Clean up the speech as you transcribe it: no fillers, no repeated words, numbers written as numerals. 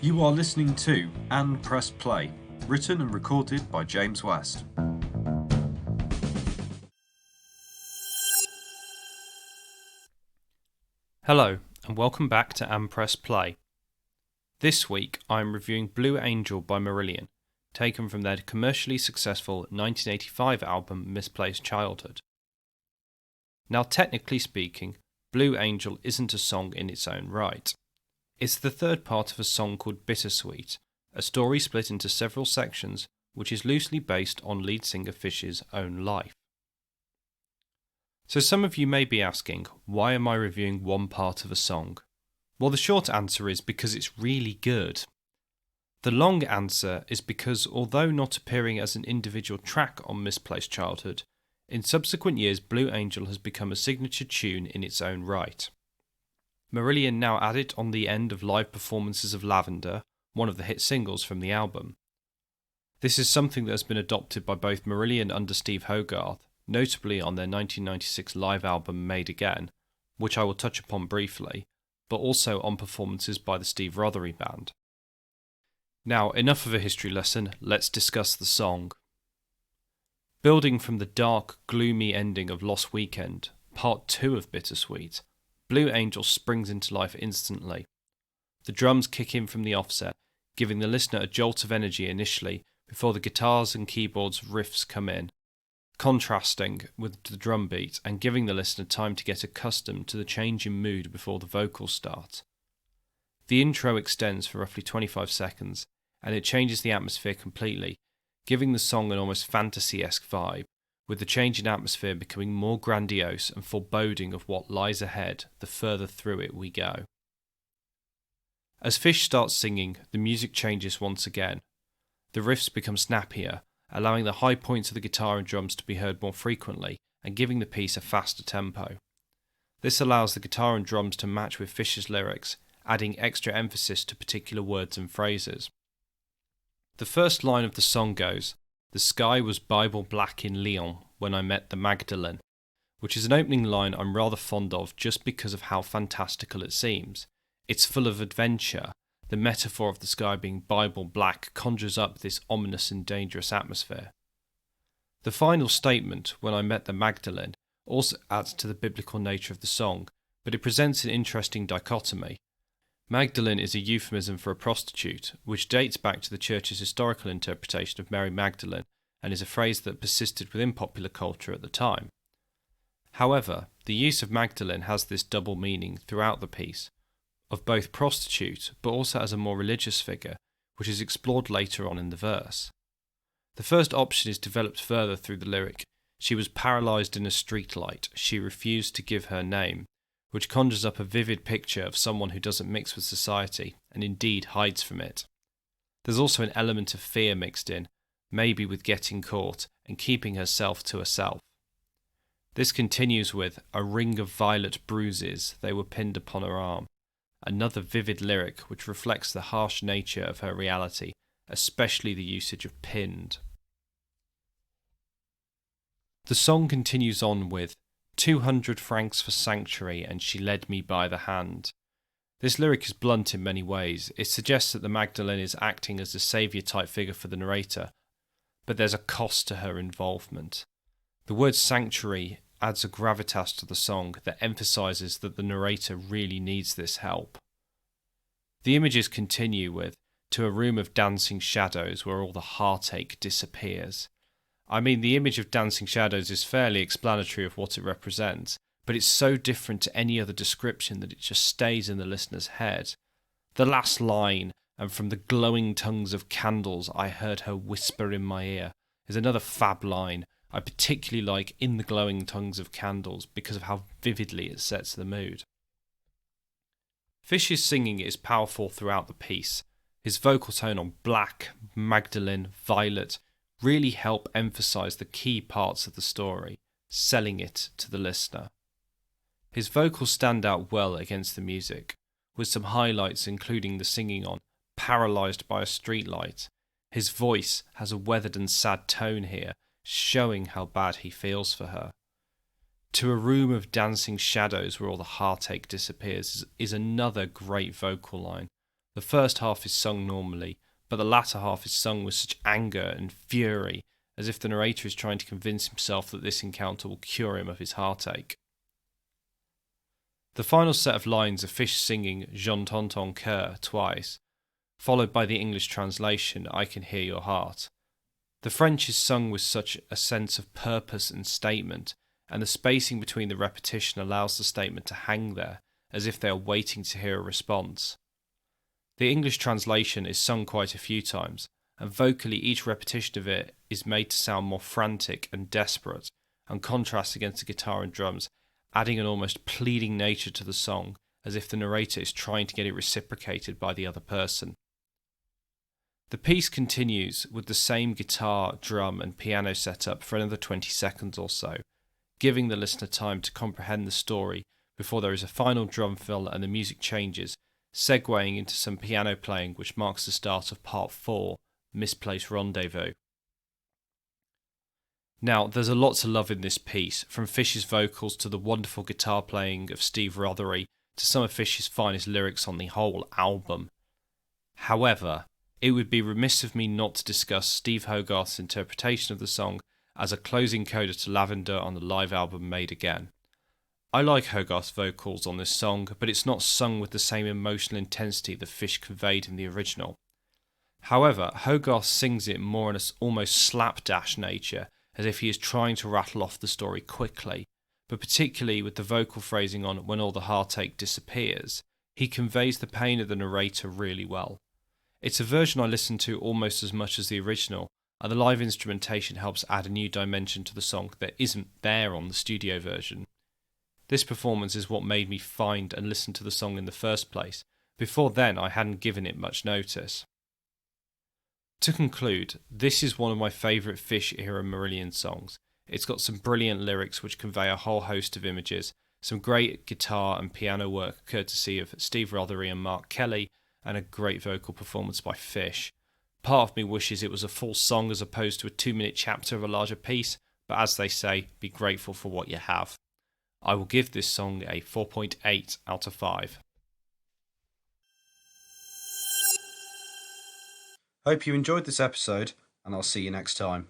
You are listening to And Press Play, written and recorded by James West. Hello, and welcome back to And Press Play. This week I am reviewing Blue Angel by Marillion, taken from their commercially successful 1985 album Misplaced Childhood. Now, technically speaking, Blue Angel isn't a song in its own right. It's the third part of a song called Bittersweet, a story split into several sections which is loosely based on lead singer Fish's own life. So some of you may be asking, why am I reviewing one part of a song? Well, the short answer is because it's really good. The long answer is because although not appearing as an individual track on Misplaced Childhood, in subsequent years Blue Angel has become a signature tune in its own right. Marillion now add it on the end of live performances of Lavender, one of the hit singles from the album. This is something that has been adopted by both Marillion under Steve Hogarth, notably on their 1996 live album Made Again, which I will touch upon briefly, but also on performances by the Steve Rothery Band. Now, enough of a history lesson, let's discuss the song. Building from the dark, gloomy ending of Lost Weekend, part 2 of Bittersweet, Blue Angel springs into life instantly. The drums kick in from the offset, giving the listener a jolt of energy initially before the guitars and keyboards riffs come in, contrasting with the drum beat and giving the listener time to get accustomed to the change in mood before the vocals start. The intro extends for roughly 25 seconds, and it changes the atmosphere completely, giving the song an almost fantasy-esque vibe, with the change in atmosphere becoming more grandiose and foreboding of what lies ahead the further through it we go. As Fish starts singing, the music changes once again. The riffs become snappier, allowing the high points of the guitar and drums to be heard more frequently and giving the piece a faster tempo. This allows the guitar and drums to match with Fish's lyrics, adding extra emphasis to particular words and phrases. The first line of the song goes, "The sky was Bible black in Lyon when I met the Magdalene," which is an opening line I'm rather fond of just because of how fantastical it seems. It's full of adventure. The metaphor of the sky being Bible black conjures up this ominous and dangerous atmosphere. The final statement, "when I met the Magdalene," also adds to the biblical nature of the song, but it presents an interesting dichotomy. Magdalene is a euphemism for a prostitute, which dates back to the church's historical interpretation of Mary Magdalene and is a phrase that persisted within popular culture at the time. However, the use of Magdalene has this double meaning throughout the piece, of both prostitute but also as a more religious figure, which is explored later on in the verse. The first option is developed further through the lyric, "She was paralysed in a streetlight, she refused to give her name," which conjures up a vivid picture of someone who doesn't mix with society and indeed hides from it. There's also an element of fear mixed in, maybe with getting caught and keeping herself to herself. This continues with, "A ring of violet bruises, they were pinned upon her arm," another vivid lyric which reflects the harsh nature of her reality, especially the usage of pinned. The song continues on with, 200 francs for sanctuary and she led me by the hand." This lyric is blunt in many ways. It suggests that the Magdalene is acting as a saviour type figure for the narrator, but there's a cost to her involvement. The word sanctuary adds a gravitas to the song that emphasises that the narrator really needs this help. The images continue with, "to a room of dancing shadows where all the heartache disappears." I mean, the image of dancing shadows is fairly explanatory of what it represents, but it's so different to any other description that it just stays in the listener's head. The last line, "and from the glowing tongues of candles I heard her whisper in my ear," is another fab line. I particularly like "in the glowing tongues of candles" because of how vividly it sets the mood. Fish's singing is powerful throughout the piece. His vocal tone on black, Magdalene, violet really help emphasise the key parts of the story, selling it to the listener. His vocals stand out well against the music, with some highlights including the singing on "Paralysed by a Streetlight." His voice has a weathered and sad tone here, showing how bad he feels for her. "To a room of dancing shadows where all the heartache disappears" is another great vocal line, The first half is sung normally, but the latter half is sung with such anger and fury, as if the narrator is trying to convince himself that this encounter will cure him of his heartache. The final set of lines are Fish singing J'entends ton cœur twice, followed by the English translation I can hear your heart. The French is sung with such a sense of purpose and statement, and the spacing between the repetition allows the statement to hang there, as if they are waiting to hear a response. The English translation is sung quite a few times, and vocally each repetition of it is made to sound more frantic and desperate, and contrasts against the guitar and drums, adding an almost pleading nature to the song, as if the narrator is trying to get it reciprocated by the other person. The piece continues with the same guitar, drum and piano setup for another 20 seconds or so, giving the listener time to comprehend the story before there is a final drum fill and the music changes, segueing into some piano playing which marks the start of part 4, Misplaced Rendezvous. Now, there's a lot to love in this piece, from Fish's vocals to the wonderful guitar playing of Steve Rothery to some of Fish's finest lyrics on the whole album. However, it would be remiss of me not to discuss Steve Hogarth's interpretation of the song as a closing coda to Lavender on the live album Made Again. I like Hogarth's vocals on this song, but it's not sung with the same emotional intensity that Fish conveyed in the original. However, Hogarth sings it more in an almost slapdash nature, as if he is trying to rattle off the story quickly, but particularly with the vocal phrasing on When All the Heartache Disappears, he conveys the pain of the narrator really well. It's a version I listen to almost as much as the original, and the live instrumentation helps add a new dimension to the song that isn't there on the studio version. This performance is what made me find and listen to the song in the first place. Before then, I hadn't given it much notice. To conclude, this is one of my favourite Fish-era Marillion songs. It's got some brilliant lyrics which convey a whole host of images, some great guitar and piano work courtesy of Steve Rothery and Mark Kelly, and a great vocal performance by Fish. Part of me wishes it was a full song as opposed to a 2-minute chapter of a larger piece, but as they say, be grateful for what you have. I will give this song a 4.8 out of 5. Hope you enjoyed this episode, and I'll see you next time.